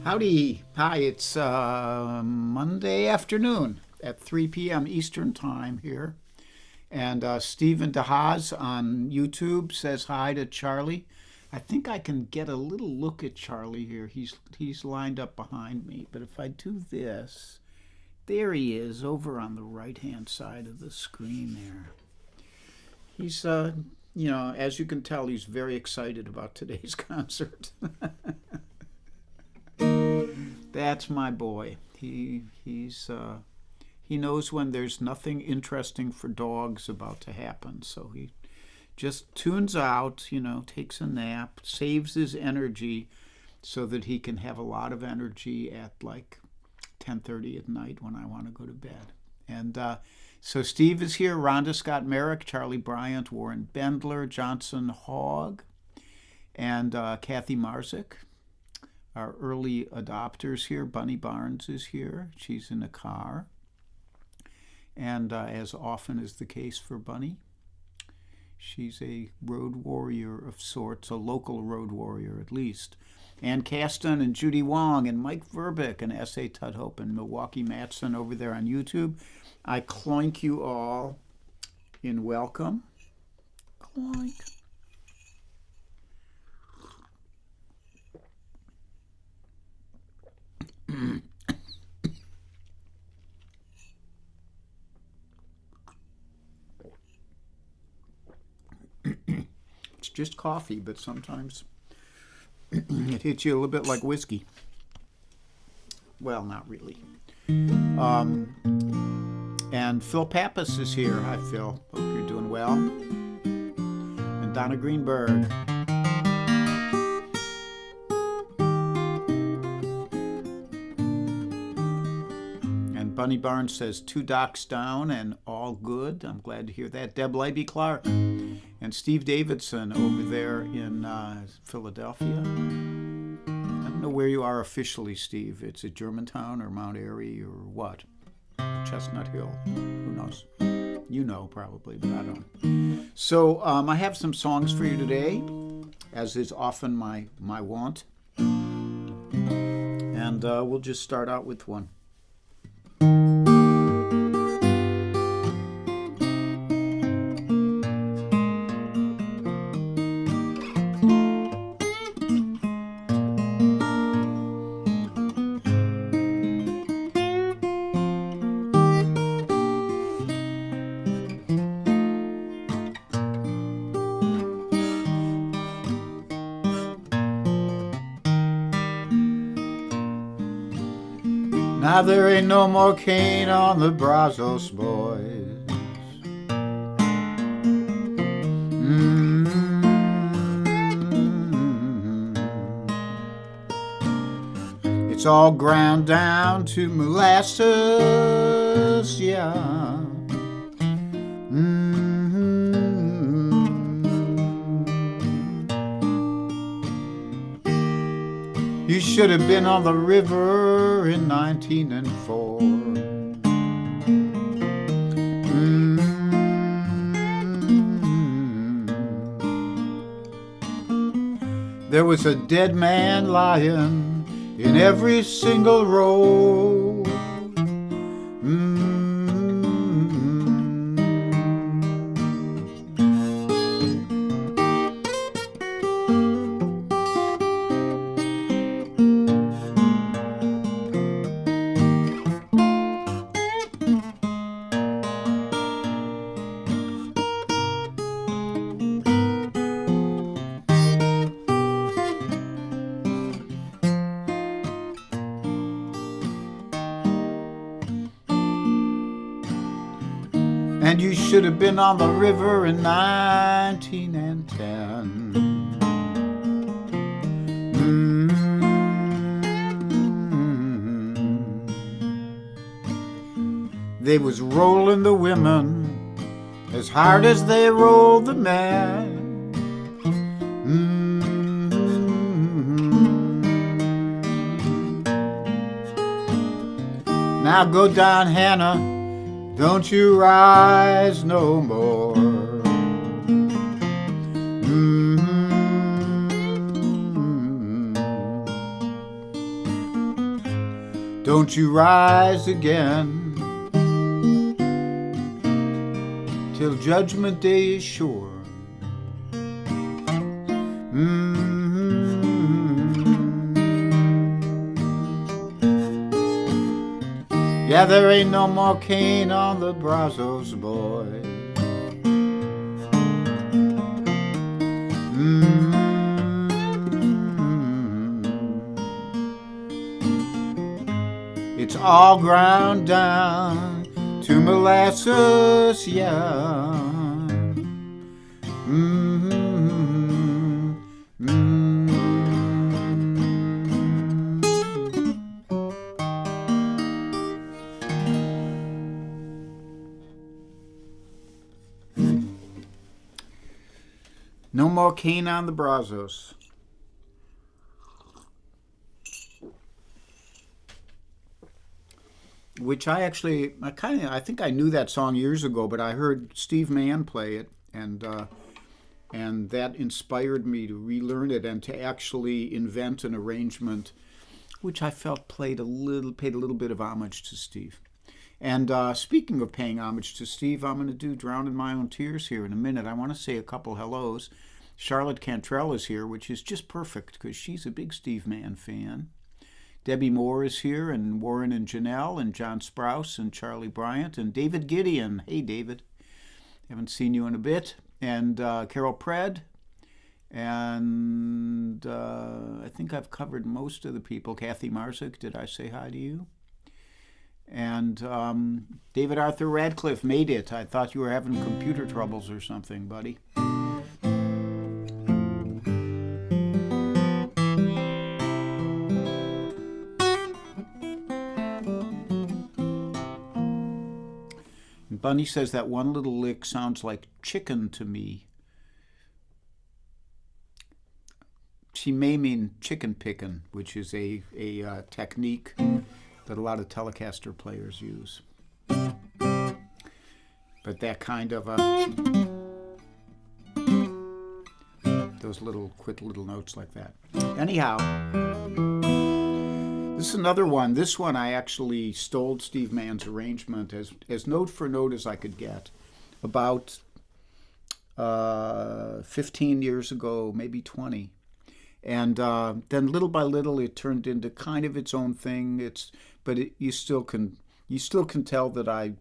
Howdy. Hi, it's Monday afternoon at 3 p.m. Eastern Time here. And Stephen DeHaas on YouTube says hi to Charlie. I think I can get a little look at Charlie here. He's lined up behind me. But if I do this, there he is over on the right-hand side of the screen there. He's, as you can tell, he's very excited about today's concert. That's my boy. He knows when there's nothing interesting for dogs about to happen, so he just tunes out, takes a nap, saves his energy so that he can have a lot of energy at like 10:30 at night when I want to go to bed. And so Steve is here, Rhonda Scott Merrick, Charlie Bryant, Warren Bendler, Johnson Hogg, and Kathy Marzik. Our early adopters here. Bunny Barnes is here. She's in a car. And as often is the case for Bunny, she's a road warrior of sorts, a local road warrior at least. Ann Caston and Judy Wong and Mike Verbeck and S.A. Tudhope and Milwaukee Matson over there on YouTube. I cloink you all in welcome. Cloink. It's just coffee, but sometimes it hits you a little bit like whiskey. Well, not really. And Phil Pappas is here. Hi, Phil. Hope you're doing well. And Donna Greenberg. Bunny Barnes says 2 docs down and all good. I'm glad to hear that. Deb Leiby Clark and Steve Davidson over there in Philadelphia. I don't know where you are officially, Steve. It's at Germantown or Mount Airy or what? Chestnut Hill. Who knows? You know probably, but I don't. So I have some songs for you today, as is often my wont. And we'll just start out with one. Now there ain't no more cane on the Brazos boys. It's all ground down to molasses, yeah. You should have been on the river in 1904. There was a dead man lying in every single row. And you should have been on the river in 1910. They was rolling the women as hard as they rolled the men. Now go down, Hannah. Don't you rise no more. don't you rise again till Judgment Day is sure. Yeah, there ain't no more Cain on the Brazos, boy. It's all ground down to molasses, yeah. No more Cain on the Brazos. Which I think I knew that song years ago, but I heard Steve Mann play it, and that inspired me to relearn it and to actually invent an arrangement, which I felt paid a little bit of homage to Steve. And speaking of paying homage to Steve, I'm going to do Drown in My Own Tears here in a minute. I want to say a couple hellos. Charlotte Cantrell is here, which is just perfect because she's a big Steve Mann fan. Debbie Moore is here, and Warren and Janelle, and John Sprouse, and Charlie Bryant, and David Gideon. Hey, David. Haven't seen you in a bit. And Carol Pred. And I think I've covered most of the people. Kathy Marzik, did I say hi to you? And David Arthur Radcliffe made it. I thought you were having computer troubles or something, buddy. Bunny says that one little lick sounds like chicken to me. She may mean chicken pickin', which is a technique that a lot of Telecaster players use. But that kind of those little quick little notes like that. Anyhow, this is another one. This one I actually stole Steve Mann's arrangement as note for note as I could get. About 15 years ago, maybe 20. And then little by little it turned into kind of its own thing. You still can tell that I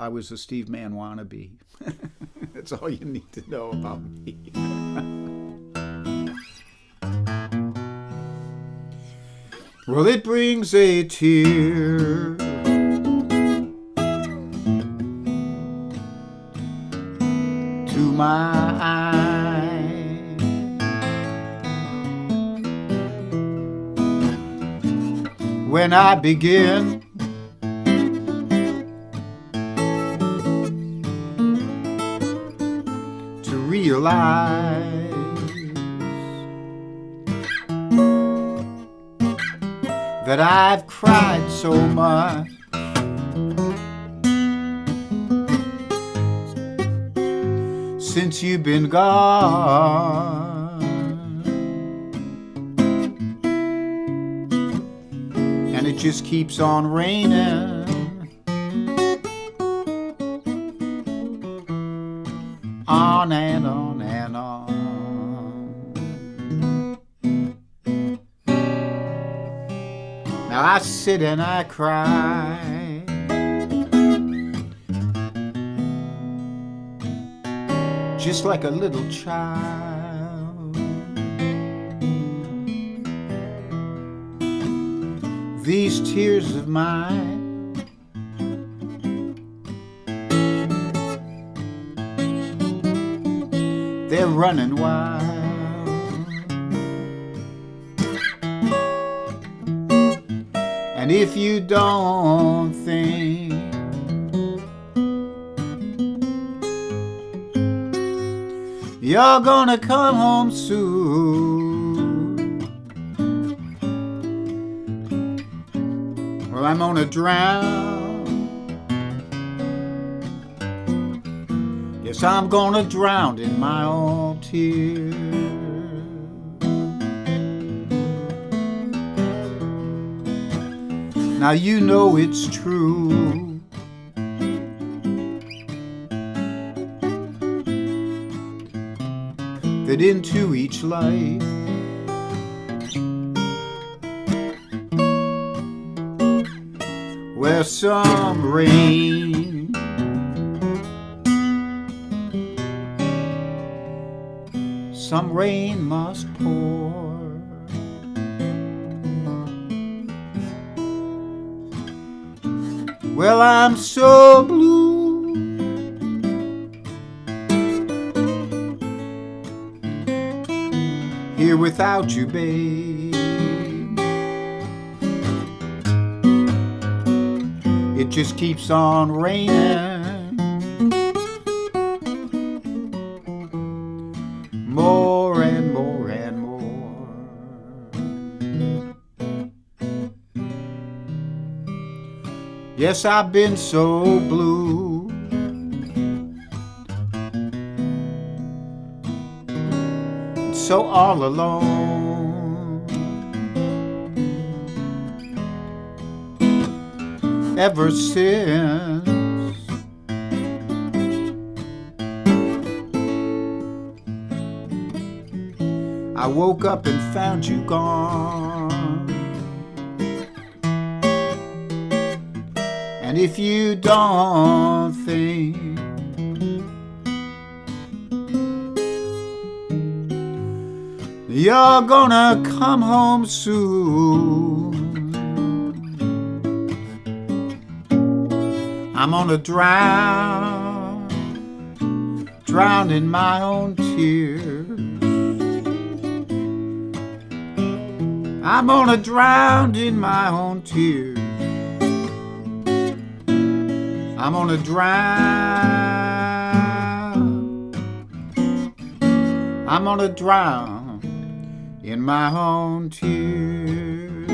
was a Steve Mann wannabe. That's all you need to know about me. Well, it brings a tear to my eye when I begin to realize that I've cried so much since you've been gone, and it just keeps on raining on and on and on. Now I sit and I cry just like a little child. These tears of mine they're running wild. And if you don't think you're gonna come home soon, well, I'm gonna drown. Yes, I'm gonna drown in my own tears. Now you know it's true. That into each life where some rain, some rain must pour. Well, I'm so blue, here without you, babe. It just keeps on raining, more and more and more. Yes, I've been so blue, so all alone, ever since I woke up and found you gone. And if you don't think you're gonna come home soon, I'm gonna drown in my own tears. I'm gonna drown in my own tears. I'm gonna drown. I'm gonna drown in my own tears.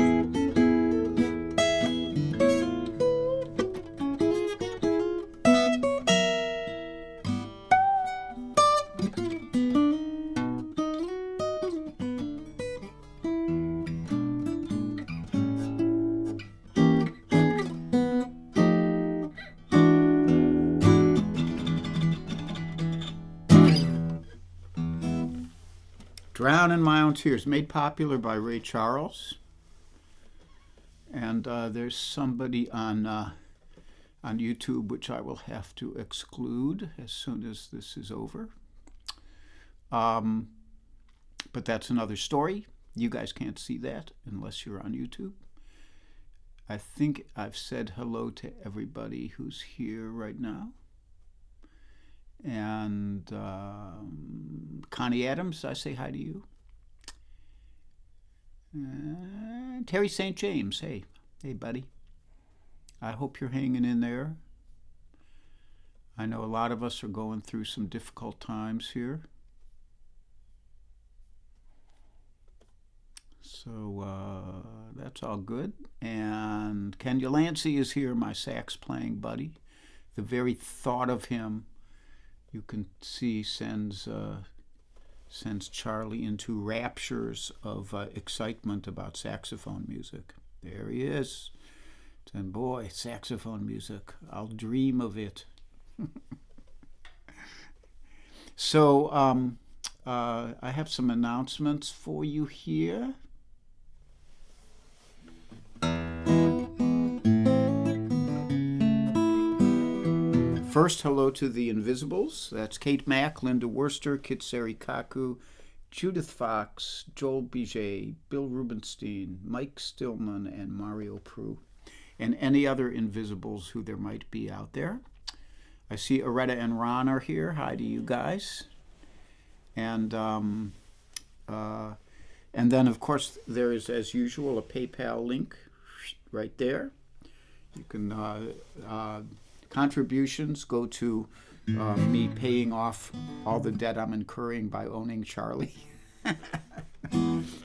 Drown in My Own Tears, made popular by Ray Charles. And there's somebody on YouTube, which I will have to exclude as soon as this is over. But that's another story. You guys can't see that unless you're on YouTube. I think I've said hello to everybody who's here right now. And Connie Adams, I say hi to you. Terry St. James, hey buddy. I hope you're hanging in there. I know a lot of us are going through some difficult times here. So that's all good. And Ken Delancey is here, my sax playing buddy. The very thought of him, you can see, sends Charlie into raptures of excitement about saxophone music. There he is. And boy, saxophone music, I'll dream of it. So I have some announcements for you here. First, hello to the Invisibles. That's Kate Mack, Linda Worster, Kitsari Kaku, Judith Fox, Joel Biget, Bill Rubenstein, Mike Stillman, and Mario Prue, and any other Invisibles who there might be out there. I see Aretta and Ron are here. Hi to you guys. And then, of course, there is, as usual, a PayPal link right there. You can... contributions go to me paying off all the debt I'm incurring by owning Charlie.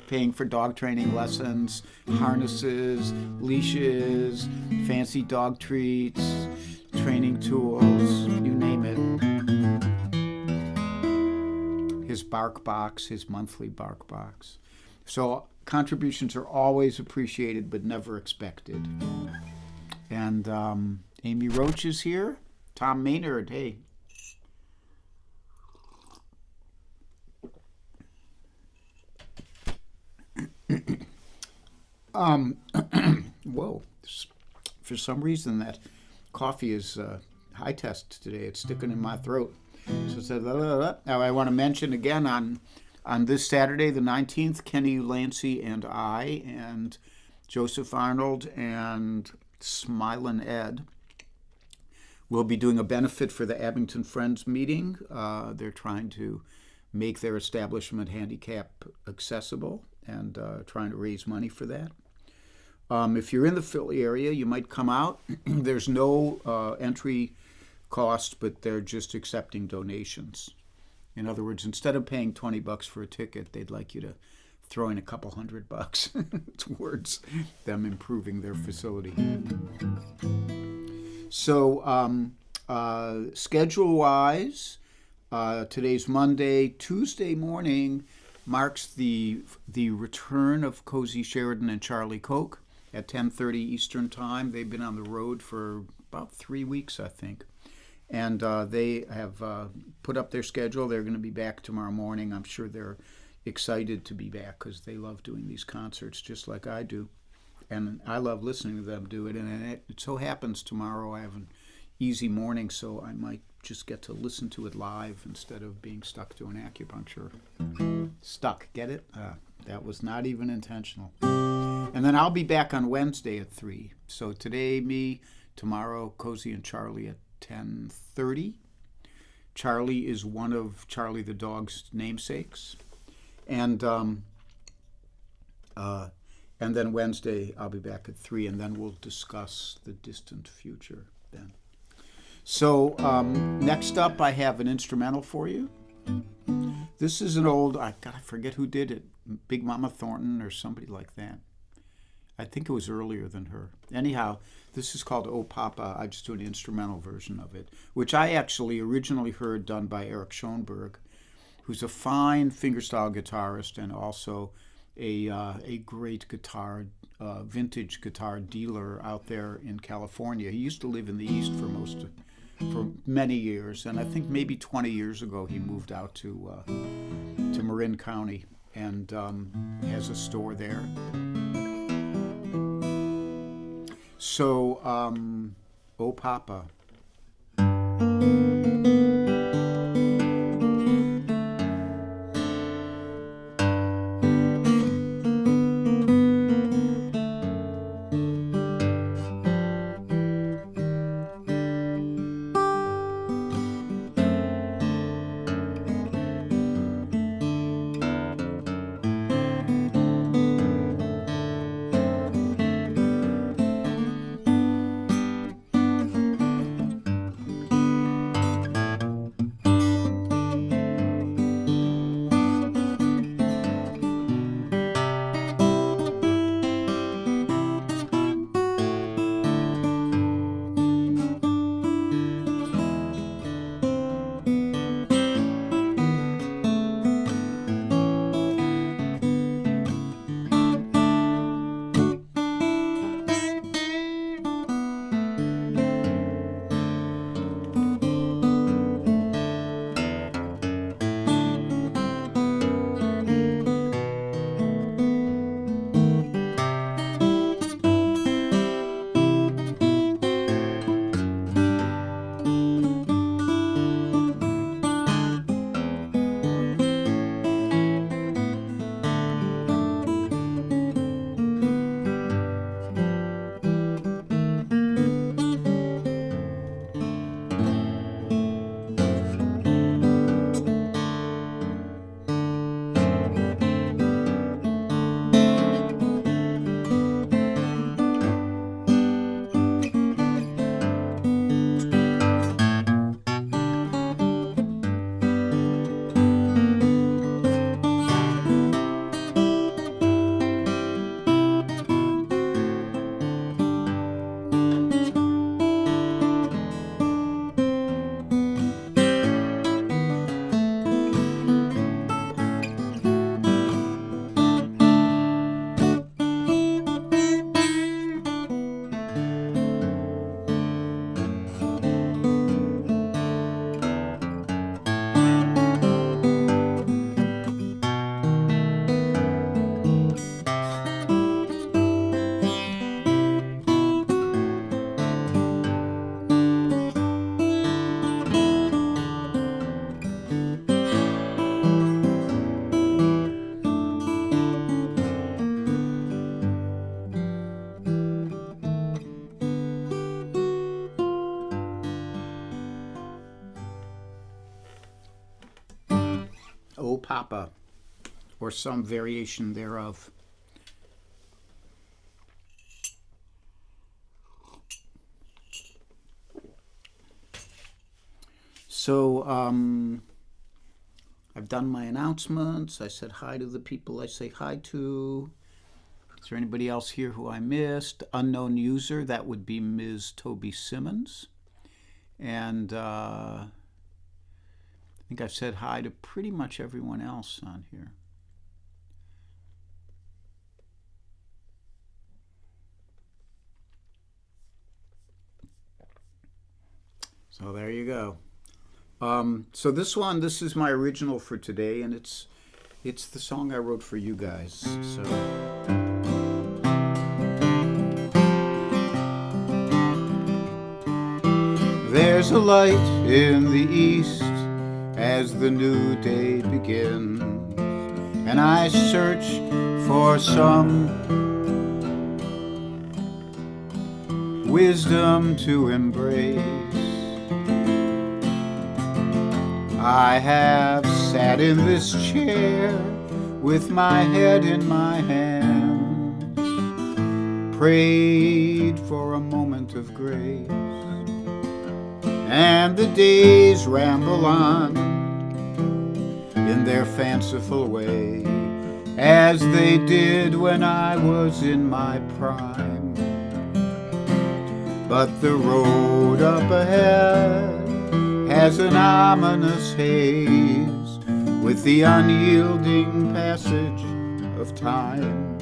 Paying for dog training lessons, harnesses, leashes, fancy dog treats, training tools, you name it. His bark box, his monthly bark box. So contributions are always appreciated but never expected. And Amy Roach is here. Tom Maynard, hey. Whoa. For some reason, that coffee is high test today. It's sticking in my throat. So it says, now I want to mention again on this Saturday, the 19th, Kenny Lancey and I and Joseph Arnold and Smilin' Ed will be doing a benefit for the Abington Friends meeting. They're trying to make their establishment handicap accessible and trying to raise money for that. If you're in the Philly area, you might come out. There's no entry cost, but they're just accepting donations. In other words, instead of paying $20 for a ticket, they'd like you to throw in a couple $100 towards them improving their facility. So schedule-wise, today's Monday. Tuesday morning marks the return of Cozy Sheridan and Charlie Koch at 10:30 Eastern Time. They've been on the road for about 3 weeks, I think. And they have put up their schedule. They're going to be back tomorrow morning. I'm sure they're excited to be back because they love doing these concerts just like I do. And I love listening to them do it. And it so happens tomorrow I have an easy morning, so I might just get to listen to it live instead of being stuck doing acupuncture. Stuck, get it? That was not even intentional. And then I'll be back on Wednesday at 3. So today, me, tomorrow, Cozy and Charlie at 10:30. Charlie is one of Charlie the dog's namesakes. And then Wednesday I'll be back at 3, and then we'll discuss the distant future then. So next up I have an instrumental for you. This is an old, I forget who did it, Big Mama Thornton or somebody like that. I think it was earlier than her. Anyhow, this is called Oh Papa. I just do an instrumental version of it, which I actually originally heard done by Eric Schoenberg, who's a fine fingerstyle guitarist and also a great guitar, vintage guitar dealer out there in California. He used to live in the East for many years, and I think maybe 20 years ago he moved out to Marin County and has a store there. So, Oh Papa. Papa, or some variation thereof. So I've done my announcements. I said hi to the people I say hi to. Is there anybody else here who I missed? Unknown user, that would be Ms. Toby Simmons. And I think I've said hi to pretty much everyone else on here. So there you go. So this is my original for today, and it's the song I wrote for you guys. So there's a light in the east as the new day begins, and I search for some wisdom to embrace. I have sat in this chair with my head in my hands, prayed for a moment of grace, and the days ramble on in their fanciful way, as they did when I was in my prime. But the road up ahead has an ominous haze with the unyielding passage of time.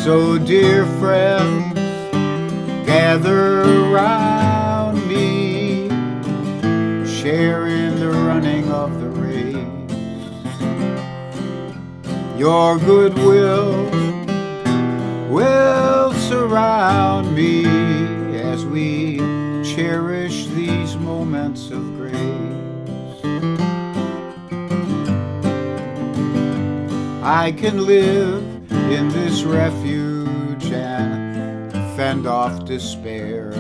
So dear friends, gather around me, share in the running of the race. Your goodwill will surround me as we cherish these moments of grace. I can live in this refuge and fend off despair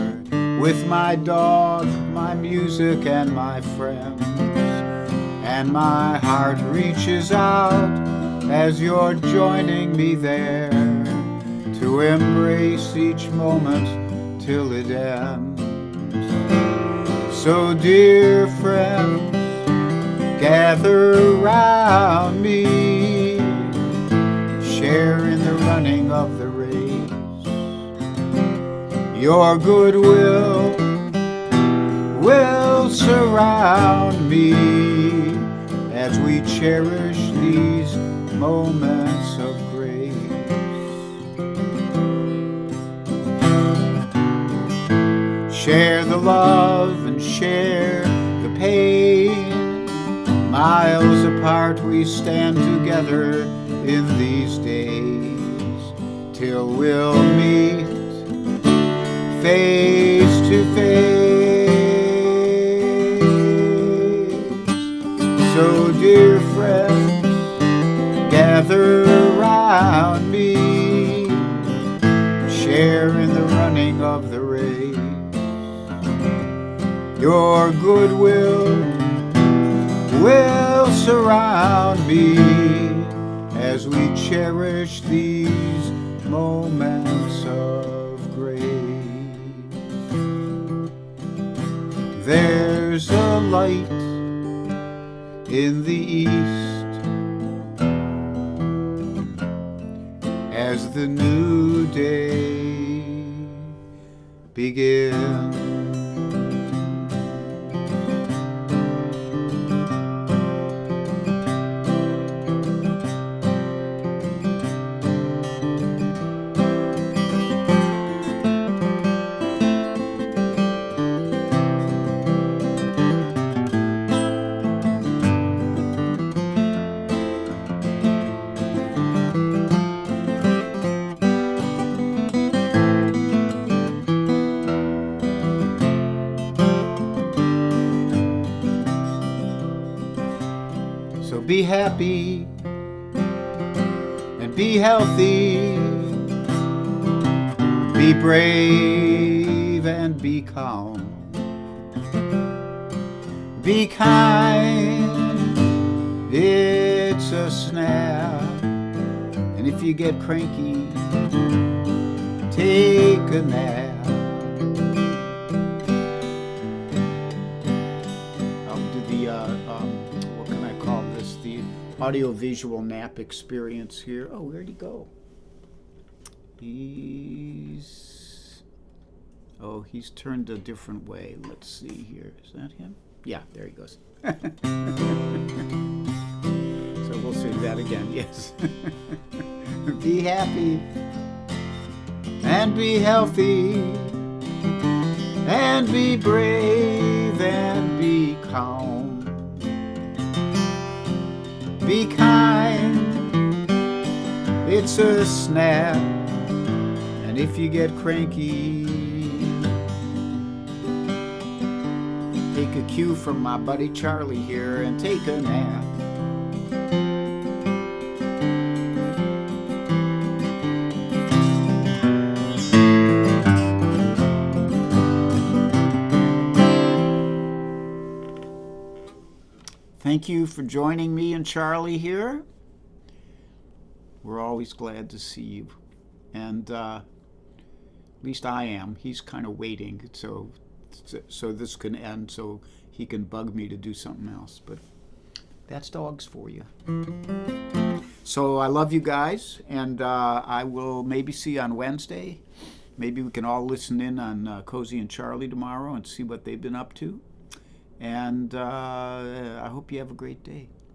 with my dog, my music, and my friends. And my heart reaches out as you're joining me there to embrace each moment till it ends. So dear friends, gather around me, share in the running of the race. Your goodwill will surround me as we cherish these moments of grace. Share the love and share the pain. Miles apart we stand together in these days, till we'll meet face to face. So dear friends, gather around me, share in the running of the race. Your goodwill will surround me as we cherish these moments of grace. There's a light in the east as the new day begins. So be happy and be healthy, be brave and be calm, be kind It's a snap. And if you get cranky, take a nap. I'll do the, what can I call this? The audiovisual nap experience here. Oh, where'd he go? He's turned a different way. Let's see here. Is that him? Yeah, there he goes. So we'll see that again, yes. Be happy and be healthy and be brave and be calm. Be kind, it's a snap. And if you get cranky, take a cue from my buddy Charlie here and take a nap. Thank you for joining me and Charlie here. We're always glad to see you. And at least I am. He's kind of waiting so this can end so he can bug me to do something else. But that's dogs for you. So I love you guys, and I will maybe see you on Wednesday. Maybe we can all listen in on Cozy and Charlie tomorrow and see what they've been up to. And I hope you have a great day.